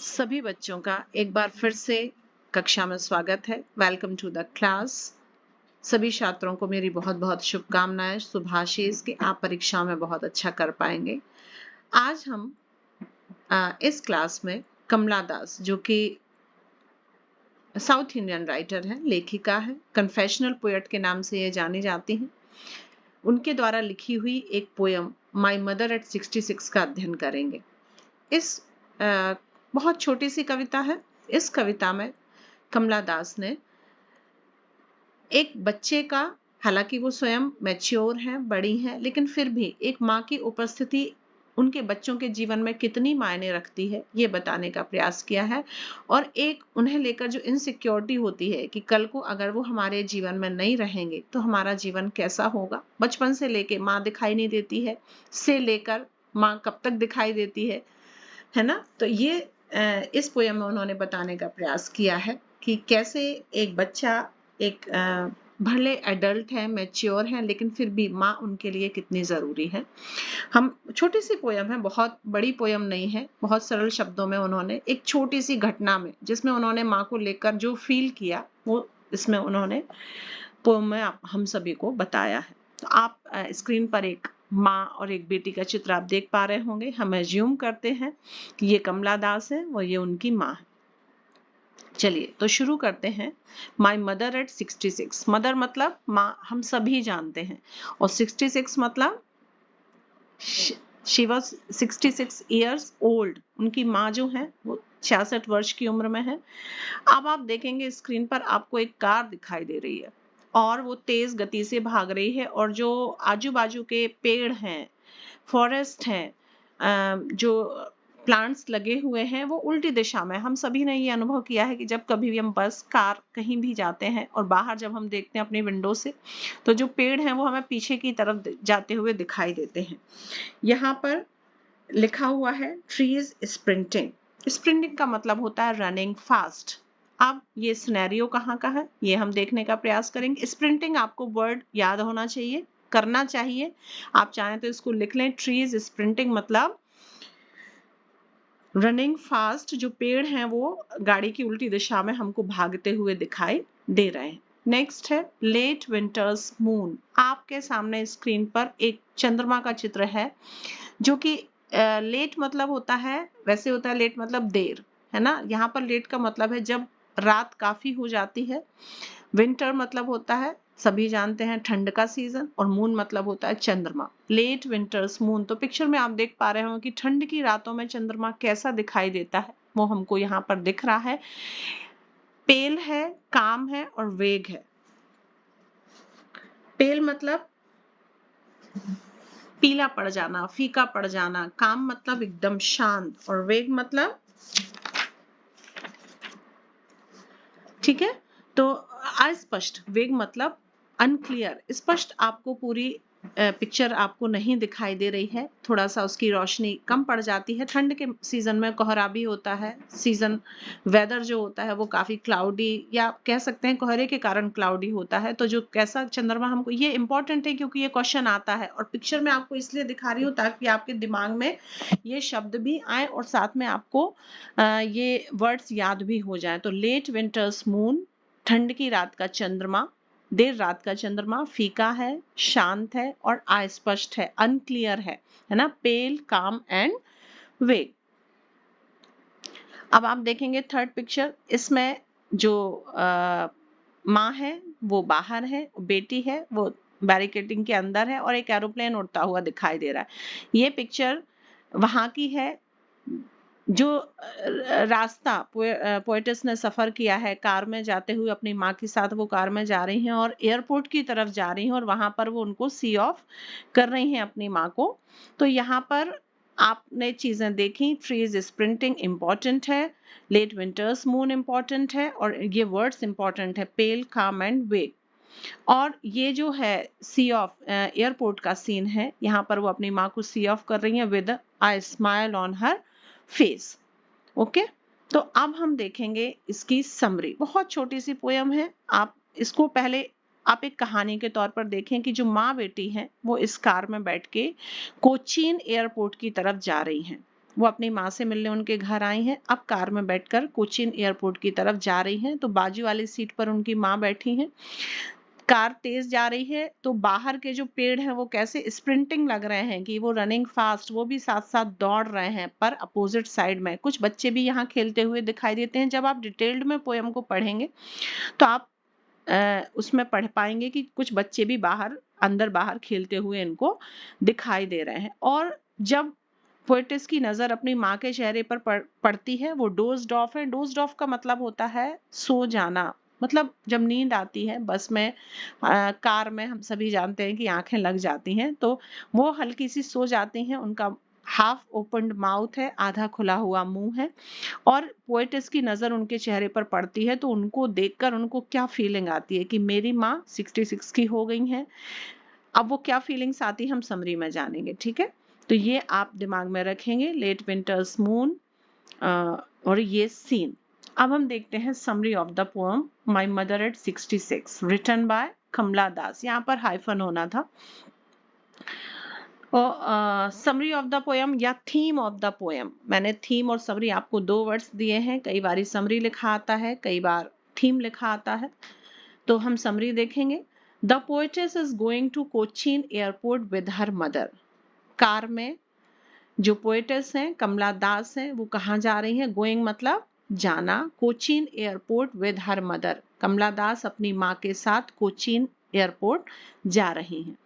सभी बच्चों का एक बार फिर से कक्षा में स्वागत है। Welcome to the class. सभी छात्रों को मेरी बहुत बहुत शुभकामनाएं, शुभाशीष कि आप परीक्षा में बहुत अच्छा कर पाएंगे। आज हम इस क्लास में कमला दास, जो कि साउथ इंडियन राइटर है, लेखिका है, कन्फेशनल पोएट के नाम से ये जानी जाती हैं, उनके द्वारा लिखी हुई एक पोयम माई मदर एट 66 का अध्ययन करेंगे। इस बहुत छोटी सी कविता है। इस कविता में कमला दास ने एक बच्चे का, हालांकि वो स्वयं मैच्योर हैं, बड़ी हैं, लेकिन फिर भी एक माँ की उपस्थिति उनके बच्चों के जीवन में कितनी मायने रखती है, ये बताने का प्रयास किया है। और एक उन्हें लेकर जो इनसिक्योरिटी होती है कि कल को अगर वो हमारे जीवन में नहीं रहेंगे तो हमारा जीवन कैसा होगा। बचपन से लेके माँ दिखाई नहीं देती है, से लेकर माँ कब तक दिखाई देती है ना। तो ये इस पोयम में उन्होंने बताने का प्रयास किया है कि कैसे एक बच्चा, एक भले एडल्ट है, मैच्योर है, लेकिन फिर भी माँ उनके लिए कितनी जरूरी है। हम छोटी सी पोयम है, बहुत बड़ी पोयम नहीं है, बहुत सरल शब्दों में उन्होंने एक छोटी सी घटना में, जिसमें उन्होंने माँ को लेकर जो फील किया, वो इसमें उन्होंने पोयम में हम सभी को बताया है। तो आप स्क्रीन पर एक माँ और एक बेटी का चित्र आप देख पा रहे होंगे। हम एज्यूम करते हैं कि ये कमला दास है और ये उनकी माँ है। चलिए तो शुरू करते हैं। My mother at 66। मदर मतलब माँ, हम सभी जानते हैं, और 66 मतलब शी वॉज 66 ईयर्स ओल्ड। उनकी माँ जो है वो 66 वर्ष की उम्र में है। अब आप देखेंगे स्क्रीन पर आपको एक कार दिखाई दे रही है और वो तेज गति से भाग रही है, और जो आजू बाजू के पेड़ हैं, फॉरेस्ट हैं, जो प्लांट्स लगे हुए हैं, वो उल्टी दिशा में। हम सभी ने ये अनुभव किया है कि जब कभी भी हम बस, कार कहीं भी जाते हैं और बाहर जब हम देखते हैं अपनी विंडो से, तो जो पेड़ हैं वो हमें पीछे की तरफ जाते हुए दिखाई देते हैं। यहाँ पर लिखा हुआ है ट्रीज स्प्रिंटिंग। स्प्रिंटिंग का मतलब होता है रनिंग फास्ट। अब ये सिनेरियो कहाँ का है, ये हम देखने का प्रयास करेंगे। स्प्रिंटिंग आपको वर्ड याद होना चाहिए, करना चाहिए। आप चाहें तो इसको लिख लें। ट्रीज स्प्रिंटिंग मतलब रनिंग फास्ट, जो पेड़ हैं वो गाड़ी की उल्टी दिशा में हमको भागते हुए दिखाई दे रहे हैं। नेक्स्ट है लेट विंटर्स मून। आपके सामने स्क्रीन पर एक चंद्रमा का चित्र है, जो कि लेट मतलब होता है, वैसे होता है लेट मतलब देर, है ना। यहाँ पर लेट का मतलब है जब रात काफी हो जाती है। विंटर मतलब होता है, सभी जानते हैं, ठंड का सीजन। और मून मतलब होता है चंद्रमा। Late winter's moon. तो पिक्चर में आप देख पा रहे हो कि ठंड की रातों में चंद्रमा कैसा दिखाई देता है, वो हमको यहाँ पर दिख रहा है। पेल है, काम है और वेग है। पेल मतलब पीला पड़ जाना, फीका पड़ जाना। काम मतलब एकदम शांत, और वेग मतलब, ठीक है। तो अस्पष्ट, वेग मतलब अनक्लियर। स्पष्ट आपको पूरी पिक्चर आपको नहीं दिखाई दे रही है, थोड़ा सा उसकी रोशनी कम पड़ जाती है। ठंड के सीजन में कोहरा भी होता है। सीजन वेदर जो होता है वो काफी क्लाउडी, या कह सकते हैं कोहरे के कारण क्लाउडी होता है। तो जो कैसा चंद्रमा हमको, ये इंपॉर्टेंट है क्योंकि ये क्वेश्चन आता है, और पिक्चर में आपको इसलिए दिखा रही हूँ ताकि आपके दिमाग में ये शब्द भी आए और साथ में आपको ये वर्ड्स याद भी हो जाए। तो लेट विंटर्स मून, ठंड की रात का चंद्रमा, देर रात का चंद्रमा, फीका है, शांत है और अस्पष्ट है, अनक्लियर है ना। पेल, काम एंड वेग। अब आप देखेंगे थर्ड पिक्चर। इसमें जो माँ है वो बाहर है, बेटी है वो बैरिकेडिंग के अंदर है, और एक एरोप्लेन उड़ता हुआ दिखाई दे रहा है। ये पिक्चर वहां की है, जो रास्ता पोएटिस ने सफर किया है कार में जाते हुए अपनी माँ के साथ। वो कार में जा रही हैं और एयरपोर्ट की तरफ जा रही हैं, और वहां पर वो उनको सी ऑफ कर रही हैं अपनी माँ को। तो यहाँ पर आपने चीजें देखी। ट्रीज स्प्रिंटिंग इंपॉर्टेंट है, लेट विंटर्स मून इंपॉर्टेंट है, और ये वर्ड्स इंपॉर्टेंट है, पेल, काम एंड वेग। और ये जो है सी ऑफ, एयरपोर्ट का सीन है, यहाँ पर वो अपनी माँ को सी ऑफ कर रही है with a smile on her face. Okay, तो अब हम देखेंगे इसकी समरी। बहुत छोटी सी पोयम है। आप इसको पहले आप एक कहानी के तौर पर देखें कि जो माँ बेटी है वो इस कार में बैठ के कोचीन एयरपोर्ट की तरफ जा रही हैं। वो अपनी माँ से मिलने उनके घर आई हैं। अब कार में बैठकर कोचीन एयरपोर्ट की तरफ जा रही हैं, तो बाजू वाली सीट पर उनकी माँ बैठी हैं। कार तेज जा रही है, तो बाहर के जो पेड़ हैं वो कैसे स्प्रिंटिंग लग रहे हैं कि वो रनिंग फास्ट, वो भी साथ साथ दौड़ रहे हैं। पर अपोजिट साइड में कुछ बच्चे भी यहाँ खेलते हुए दिखाई देते हैं। जब आप डिटेल्ड में पोयम को पढ़ेंगे तो आप उसमें पढ़ पाएंगे कि कुछ बच्चे भी बाहर अंदर बाहर खेलते हुए इनको दिखाई दे रहे हैं। और जब पोएटिस की नजर अपनी माँ के चेहरे पर पड़ती है, वो डोज्ड ऑफ है। डोज्ड ऑफ का मतलब होता है सो जाना, मतलब जब नींद आती है बस में, कार में हम सभी जानते हैं कि आंखें लग जाती हैं, तो वो हल्की सी सो जाती हैं। उनका हाफ ओपन्ड माउथ है, आधा खुला हुआ मुंह है, और पोएटिस की नजर उनके चेहरे पर पड़ती है तो उनको देखकर उनको क्या फीलिंग आती है कि मेरी माँ 66 की हो गई हैं। अब वो क्या फीलिंग्स आती है हम समरी में जानेंगे, ठीक है। तो ये आप दिमाग में रखेंगे, लेट विंटर्स मून और ये सीन। अब हम देखते हैं summary of the poem my mother at 66 written by Kamala Das. यहाँ पर हाइफन होना था। समरी ऑफ द पोएम या थीम ऑफ द पोएम, मैंने थीम और समरी आपको 2 वर्ड्स दिए हैं। कई बार समरी लिखा आता है, कई बार थीम लिखा आता है। तो हम समरी देखेंगे। The poetess is going to Cochin airport with her mother. Car में जो पोएटेस हैं कमला दास हैं, वो कहाँ जा रही हैं? गोइंग मतलब जाना। Cochin airport with her mother, Kamala Das अपनी माँ के साथ कोचीन एयरपोर्ट जा रही हैं।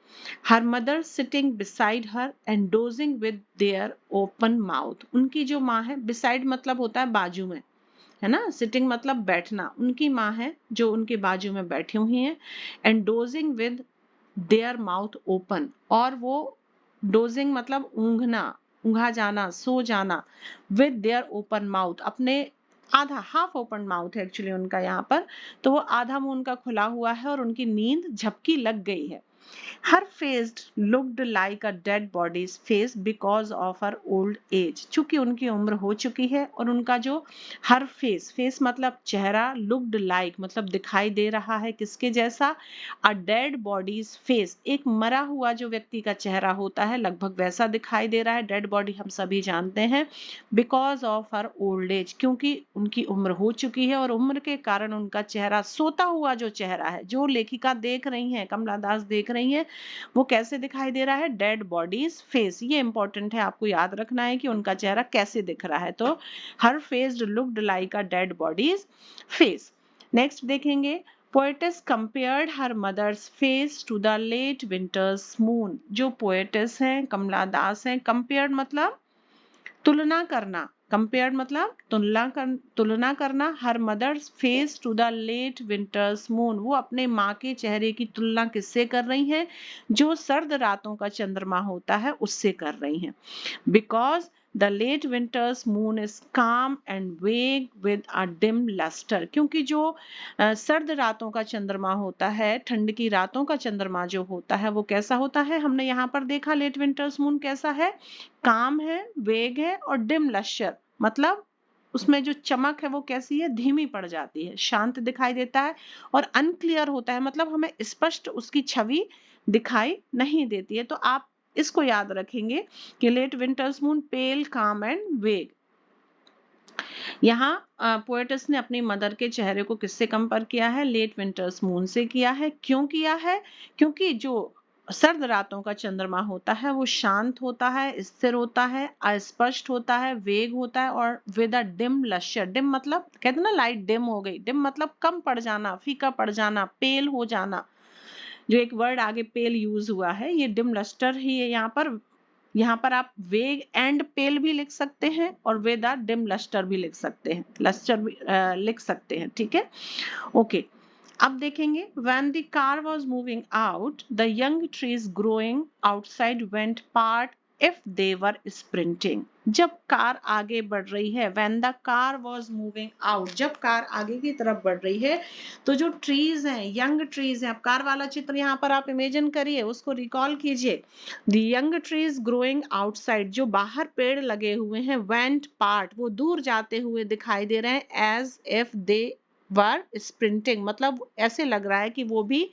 Her mother sitting beside her and dozing with their open mouth. उनकी जो माँ है, बिसाइड मतलब होता है बाजू में, है ना। सिटिंग मतलब बैठना। उनकी माँ है जो उनके बाजू में बैठी हुई हैं। And dozing with their mouth open, और वो डोजिंग मतलब ऊँघना, ऊँघा जाना, सो जाना। विद देयर ओपन माउथ, अपने आधा हाफ ओपन माउथ है एक्चुअली उनका यहाँ पर, तो वो आधा मुंह उनका खुला हुआ है और उनकी नींद झपकी लग गई है। Her face looked like a dead body's face because of her old age. चूंकि उनकी उम्र हो चुकी है और उनका जो हर फेस मतलब चेहरा, looked like मतलब दिखाई दे रहा है किसके जैसा? A dead body's face, एक मरा हुआ जो व्यक्ति का चेहरा होता है लगभग वैसा दिखाई दे रहा है। डेड बॉडी हम सभी जानते हैं। Because of her old age, क्योंकि उनकी उम्र हो चुकी है और उम्र के कारण उनका चेहरा, सोता हुआ जो चेहरा है, जो लेखिका देख रही है, कमला दास देख रही है, वो कैसे दिखाई दे रहा है? Dead body's face. ये इंपॉर्टेंट है, आपको याद रखना है कि उनका चेहरा कैसे दिख रहा है। तो her face looked like a dead body's face. Next देखेंगे। Poetess compared her mother's face to the late winter's moon. जो पोएटेस हैं कमला दास हैं, कंपेयर्ड मतलब तुलना करना, कंपेयर मतलब तुलना करना। Her mother's face to the late winter's moon, वो अपने माँ के चेहरे की तुलना किससे कर रही हैं? जो सर्द रातों का चंद्रमा होता है उससे कर रही हैं। Because the late winter's moon is calm and vague with a dim lustre, क्योंकि जो सर्द रातों का चंद्रमा होता है, ठंड की रातों का चंद्रमा जो होता है वो कैसा होता है? हमने यहाँ पर देखा लेट विंटर्स मून कैसा है? काम है, वेग है और डिम लस्टर मतलब उसमें जो चमक है वो कैसी है? धीमी पड़ जाती है, शांत दिखाई देता है और अनक्लियर होता है, मतलब हमें स्पष्ट उसकी छवि दिखाई नहीं देती है। तो आप इसको याद रखेंगे कि लेट विंटर्स मून पेल, काम एंड वेग। यहाँ पोएटस ने अपनी मदर के चेहरे को किससे कंपेयर किया है? लेट विंटर्स मून से किया है। क्यों किया है? क्योंकि जो सर्द रातों का चंद्रमा होता है वो शांत होता है, स्थिर होता है, अस्पष्ट होता है, वेग होता है और with a dim lustre. Dim मतलब कहते हैं ना लाइट डिम हो गई, डिम मतलब कम पड़ जाना, फीका पड़ जाना, पेल हो जाना। जो एक वर्ड आगे पेल यूज हुआ है ये डिम लस्टर ही है। यहाँ पर आप वेग एंड पेल भी लिख सकते हैं और विद अ डिम लस्टर भी लिख सकते हैं, लस्टर भी लिख सकते हैं, ठीक है। ओके, अब देखेंगे। When the car was moving out, the young trees growing outside went part if they were sprinting. जब कार आगे बढ़ रही है, when the car was moving out, जब कार आगे की तरफ बढ़ रही है तो जो ट्रीज हैं, यंग ट्रीज हैं, अब कार वाला चित्र यहाँ पर आप इमेजिन करिए, उसको रिकॉल कीजिए। The young trees growing outside, जो बाहर पेड़ लगे हुए हैं, went part, वो दूर जाते हुए दिखाई दे रहे हैं, as if they were sprinting, मतलब ऐसे लग रहा है कि वो भी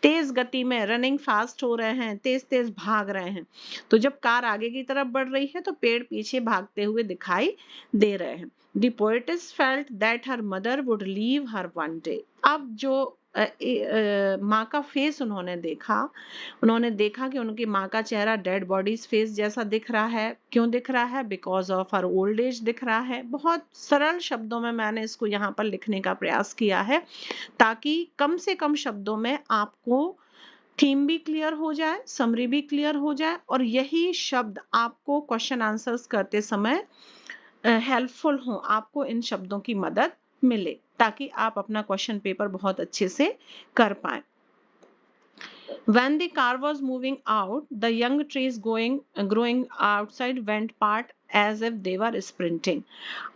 तेज गति में रनिंग फास्ट हो रहे हैं, तेज तेज भाग रहे हैं। तो जब कार आगे की तरफ बढ़ रही है तो पेड़ पीछे भागते हुए दिखाई दे रहे हैं। The poetess felt that her mother would leave her one day. अब जो माँ का फेस उन्होंने देखा कि उनकी माँ का चेहरा डेड बॉडीज फेस जैसा दिख रहा है। क्यों दिख रहा है? Because of her old as दिख रहा है। बहुत सरल शब्दों में मैंने इसको यहाँ पर लिखने का प्रयास किया है ताकि कम से कम शब्दों में आपको थीम भी क्लियर हो जाए, समरी भी क्लियर हो जाए और यही शब्द आपको क्वेश्चन आंसर्स करते समय हेल्पफुल हो, आपको इन शब्दों की मदद मिले ताकि आप अपना क्वेश्चन पेपर बहुत अच्छे से कर पाए। When the car was moving out, the young trees growing outside went part as if they were sprinting.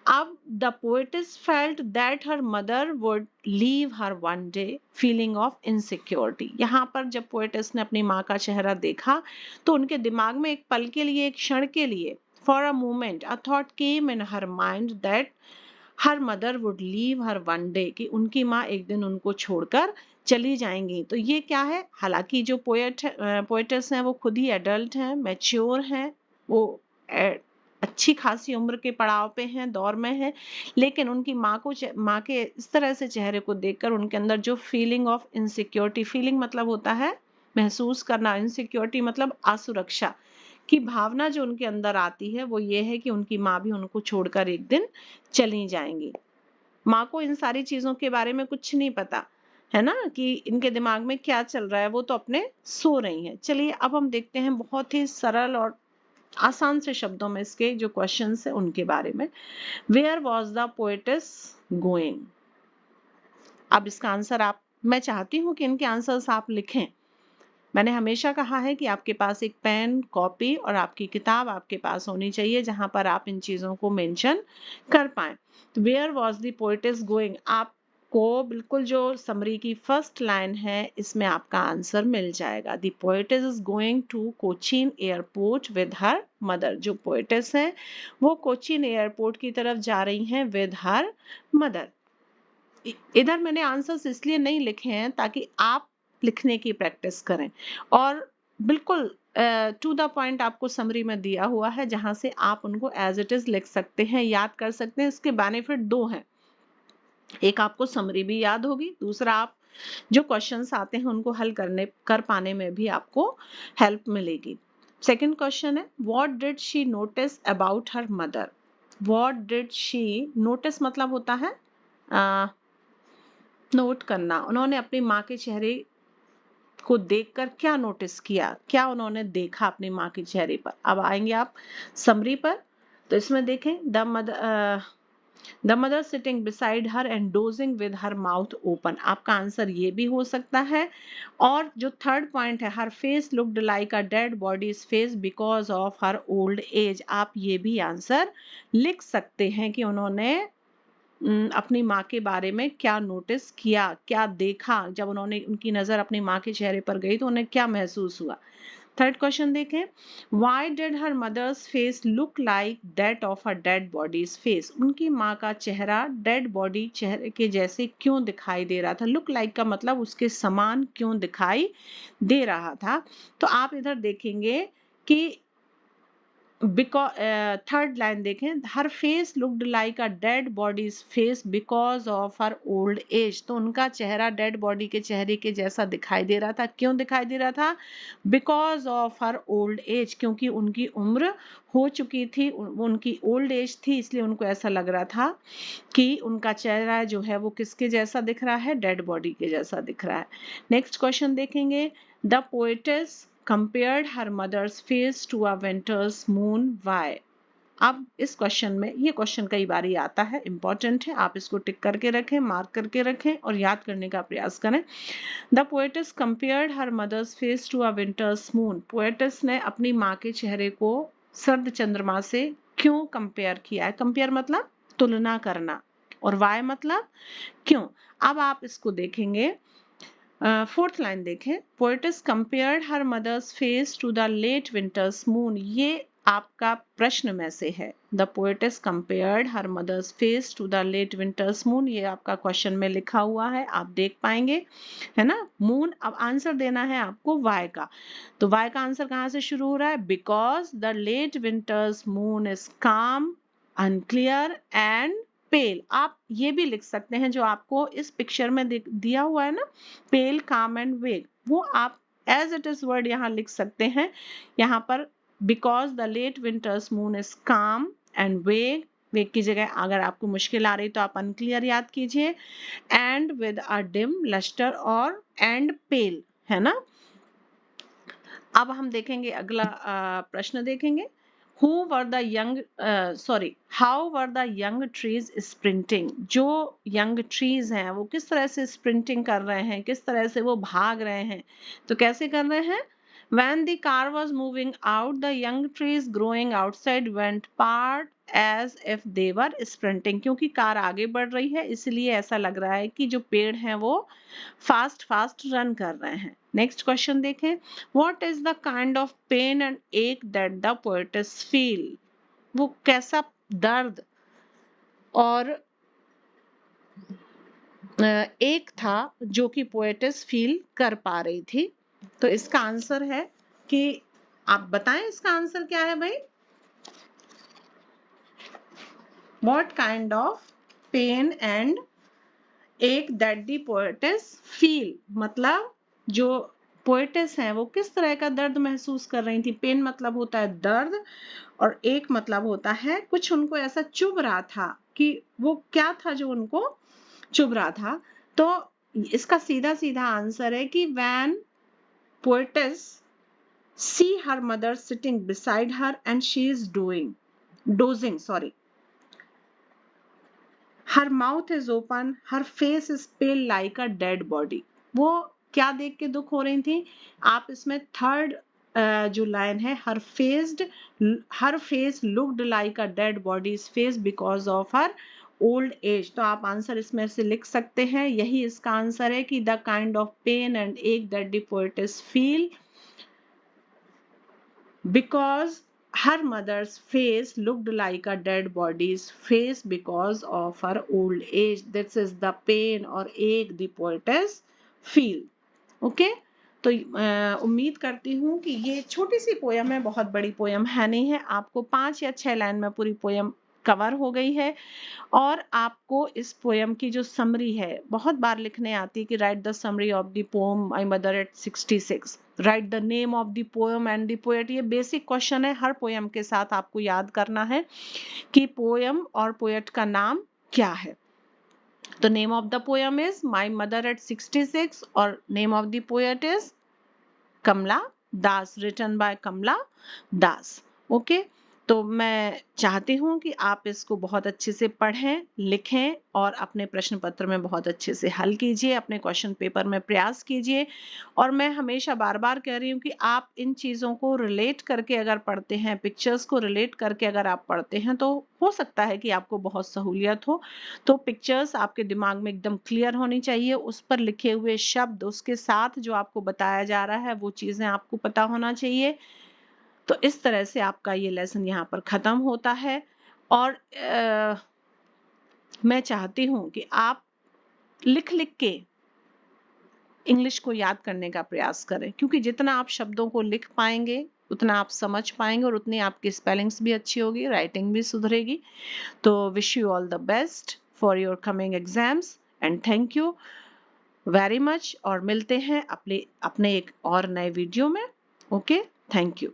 अब the poetess felt that her mother would leave her one day, feeling of insecurity. यहाँ पर जब poetess ने अपनी माँ का चेहरा देखा तो उनके दिमाग में एक पल के लिए, एक क्षण के लिए, for a moment, a thought came in her mind that her mother would leave her one day, कि उनकी माँ एक दिन उनको छोड़कर चली जाएंगी। तो ये क्या है? हालांकि जो पोएट्स हैं वो खुद ही एडल्ट हैं, मैच्योर हैं, वो अच्छी खासी उम्र के पड़ाव पे हैं, दौर में हैं, लेकिन उनकी माँ के इस तरह से चेहरे को देखकर उनके अंदर जो फीलिंग ऑफ इनसिक्योरिटी, फीलिंग मतलब होता है महसूस करना, इनसिक्योरिटी मतलब असुरक्षा की भावना जो उनके अंदर आती है वो ये है कि उनकी माँ भी उनको छोड़कर एक दिन चली जाएंगी। माँ को इन सारी चीजों के बारे में कुछ नहीं पता है ना, कि इनके दिमाग में क्या चल रहा है, वो तो अपने सो रही हैं। चलिए अब हम देखते हैं बहुत ही सरल और आसान से शब्दों में इसके जो क्वेश्चंस है उनके बारे में। Where was the poetess going? अब इसका आंसर मैं चाहती हूँ कि इनके आंसर्स आप लिखें। मैंने हमेशा कहा है कि आपके पास एक पेन, कॉपी और आपकी किताब आपके पास होनी चाहिए जहां पर आप इन चीजों को मेंशन कर पाए। तो where was the poetess going, आपको बिल्कुल जो समरी की फर्स्ट लाइन है इसमें आपका आंसर मिल जाएगा। The poetess is going to Cochin airport with her mother. जो पोएटेस है वो कोचीन एयरपोर्ट की तरफ जा रही हैं विद हर मदर। इधर मैंने आंसर्स इसलिए नहीं लिखे हैं ताकि आप लिखने की प्रैक्टिस करें और बिल्कुल टू द पॉइंट आपको समरी में दिया हुआ है जहां से आप उनको एज इट इज लिख सकते हैं, याद कर सकते हैं। इसके बेनिफिट दो हैं, एक आपको समरी भी याद होगी, दूसरा आप जो क्वेश्चंस आते हैं उनको हल कर पाने में भी आपको हेल्प मिलेगी। सेकंड क्वेश्चन है what did she notice about her mother. What did she notice मतलब होता है नोट करना। उन्होंने अपनी माँ के चेहरे को देखकर क्या नोटिस किया, क्या उन्होंने देखा अपनी माँ के चेहरे पर। अब आएंगे आप समरी पर, तो इसमें देखें the mother sitting beside her and dozing with her mouth open. आपका आंसर ये भी हो सकता है। और जो थर्ड पॉइंट है her face looked like a dead body's face because of her old age, आप ये भी आंसर लिख सकते हैं कि उन्होंने अपनी माँ के बारे में क्या नोटिस किया, क्या देखा, जब उनकी नजर अपनी माँ के चेहरे पर गई तो उन्हें क्या महसूस हुआ। थर्ड क्वेश्चन देखें why did her mother's face look like that of a dead body's face. उनकी माँ का चेहरा डेड बॉडी चेहरे के जैसे क्यों दिखाई दे रहा था। लुक लाइक का मतलब उसके समान क्यों दिखाई दे रहा था। तो आप इधर देखेंगे कि थर्ड लाइन देखें her face looked like a dead body's face because of her old age. तो उनका चेहरा डेड बॉडी के चेहरे के जैसा दिखाई दे रहा था। क्यों दिखाई दे रहा था? Because of her old as, क्योंकि उनकी उम्र हो चुकी थी, उनकी ओल्ड एज थी, इसलिए उनको ऐसा लग रहा था कि उनका चेहरा जो है वो किसके जैसा दिख रहा है, डेड बॉडी के जैसा दिख रहा है। नेक्स्ट क्वेश्चन देखेंगे the poetess compared her mother's face to a winter's moon. Why? अब इस क्वेश्चन में, ये क्वेश्चन कई बार आता है, इंपॉर्टेंट है, आप इसको टिक करके रखें, मार्क करके रखें और याद करने का प्रयास करें। The poetess compared her mother's face to a winter's moon. Poetess ने अपनी माँ के चेहरे को सर्द चंद्रमा से क्यों कंपेयर किया है? कंपेयर मतलब तुलना करना और वाई मतलब क्यों। अब आप इसको देखेंगे फोर्थ लाइन देखें poetess compared her mother's face to the late winter's moon. ये आपका प्रश्न में से है। The poetess compared her mother's face to the late winter's moon, ये आपका क्वेश्चन में लिखा हुआ है, आप देख पाएंगे, है ना। मून, अब आंसर देना है आपको वाई का। तो वाई का आंसर कहाँ से शुरू हो रहा है? Because the late winter's moon is calm, unclear and pale. आप ये भी लिख सकते हैं जो आपको इस पिक्चर में दिया हुआ है ना, पेल, काम एंड वेग, वो आप एज इट इज वर्ड यहाँ लिख सकते हैं। यहाँ पर because the late winter's moon is calm and vague, vague की जगह अगर आपको मुश्किल आ रही तो आप अनक्लियर याद कीजिए, and with a dim lustre और एंड पेल, है ना। अब हम देखेंगे अगला प्रश्न देखेंगे। Who were the young how were the young trees sprinting? जो young trees हैं वो किस तरह से sprinting कर रहे हैं, किस तरह से वो भाग रहे हैं? तो कैसे कर रहे हैं? When the car was moving out, the young trees growing outside went part as if they were sprinting. क्योंकि कार आगे बढ़ रही है इसलिए ऐसा लग रहा है कि जो पेड़ हैं वो फास्ट फास्ट रन कर रहे हैं। नेक्स्ट क्वेश्चन देखें। What is the kind of pain and ache that the poetess feel? वो कैसा दर्द और एक था जो कि पोएटेस फील कर पा रही थी। तो इसका आंसर है कि आप बताएं इसका आंसर क्या है भाई? What kind of pain and ache that the poetess feel? मतलब जो पोएटेस हैं वो किस तरह का दर्द महसूस कर रही थी। पेन मतलब होता है दर्द और एक मतलब होता है कुछ उनको ऐसा चुभ रहा था, कि वो क्या था जो उनको चुभ रहा था। तो इसका सीधा सीधा आंसर है कि when poetess see her mother sitting beside her and she is dozing, her mouth is open, her face is pale like a dead body. वो क्या देख के दुख हो रही थी? आप इसमें थर्ड जो लाइन है, her face looked like a dead body is face because of her old age. तो आप आंसर इसमें से लिख सकते हैं, यही इसका आंसर है कि the kind of pain and ache that the poetess feel because her mother's face looked like a dead body's face because of her old age. This is the pain or ache the poetess feel. Okay? तो उम्मीद करती हूँ कि ये छोटी सी poem है, बहुत बड़ी पोयम है नहीं है, आपको 5 या 6 लाइन में पूरी पोयम कवर हो गई है। और आपको इस पोयम की जो समरी है, बहुत बार लिखने आती है कि right the summary of the poem my mother at 66, right the name of the poem and the poet. ये बेसिक क्वेश्चन है, हर पोयम के साथ आपको याद करना है कि पोयम और पोएट का नाम क्या है। तो name of the poem is my mother at 66 और name of the poet is Kamala Das, written by Kamala Das. Okay, तो मैं चाहती हूँ कि आप इसको बहुत अच्छे से पढ़ें, लिखें और अपने प्रश्न पत्र में बहुत अच्छे से हल कीजिए, अपने क्वेश्चन पेपर में प्रयास कीजिए। और मैं हमेशा बार बार कह रही हूँ कि आप इन चीज़ों को रिलेट करके अगर पढ़ते हैं, पिक्चर्स को रिलेट करके अगर आप पढ़ते हैं, तो हो सकता है कि आपको बहुत सहूलियत हो। तो पिक्चर्स आपके दिमाग में एकदम क्लियर होनी चाहिए, उस पर लिखे हुए शब्द, उसके साथ जो आपको बताया जा रहा है वो चीज़ें आपको पता होना चाहिए। तो इस तरह से आपका ये लेसन यहाँ पर खत्म होता है। और मैं चाहती हूँ कि आप लिख लिख के इंग्लिश को याद करने का प्रयास करें, क्योंकि जितना आप शब्दों को लिख पाएंगे उतना आप समझ पाएंगे और उतनी आपकी स्पेलिंग्स भी अच्छी होगी, राइटिंग भी सुधरेगी। तो wish you all the best for your coming exams and thank you very much. और मिलते हैं अपने एक और नए वीडियो में। Okay, thank you.